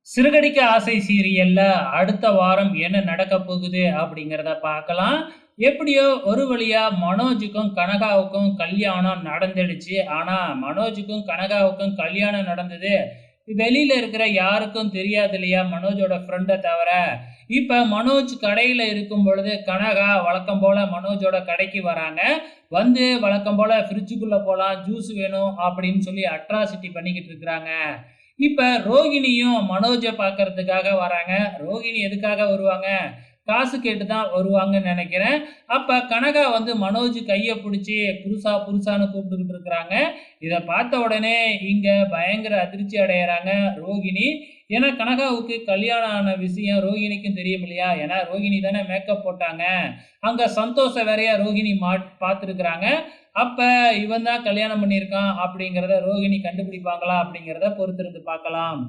சிறுகடிக்க ஆசை சீரியல்ல அடுத்த வாரம் என்ன நடக்க போகுது அப்படிங்கிறத பார்க்கலாம். எப்படியோ ஒரு வழியா மனோஜுக்கும், கனகாவுக்கும் கல்யாணம் நடந்துடுச்சு. ஆனா, மனோஜுக்கும், கனகாவுக்கும் கல்யாணம் நடந்தது வெளியில இருக்கிற யாருக்கும் தெரியாது இல்லையா? மனோஜோட ஃப்ரெண்ட தவிர. இப்ப மனோஜ் கடையில இருக்கும் பொழுது, கனகா வழக்கம் போல மனோஜோட கடைக்கு வராங்க. வந்து வழக்கம் போல ஃப்ரிட்ஜுக்குள்ள போலாம், ஜூஸ் வேணும் அப்படின்னு சொல்லி அட்ராசிட்டி பண்ணிக்கிட்டு இருக்கிறாங்க. இப்ப ரோகிணியும் மனோஜ பார்க்கறதுக்காக வராங்க. ரோகிணி எதுக்காக வருவாங்க? காசு கேட்டு தான் வருவாங்கன்னு நெனைக்கிறேன். அப்ப கனகா வந்து மனோஜ் கைய புடிச்சு புருஷா, புருஷான்னு கூப்பிட்டுக்கிட்டு இருக்கிறாங்க. இத பார்த்த உடனே இங்க பயங்கர அதிர்ச்சி அடையறாங்க ரோகிணி. ஏன்னா கனகாவுக்கு கல்யாணம் ஆன விஷயம் ரோகிணிக்கும் தெரியும் இல்லையா? ஏன்னா ரோகிணி தானே மேக்கப் போட்டாங்க. அங்க சந்தோஷ வேறையா ரோகிணி பார்த்துருக்கிறாங்க. அப்ப இவன் தான் கல்யாணம் பண்ணியிருக்கான் அப்படிங்கிறத ரோகிணி கண்டுபிடிப்பாங்களா அப்படிங்கிறத பொறுத்திருந்து பார்க்கலாம்.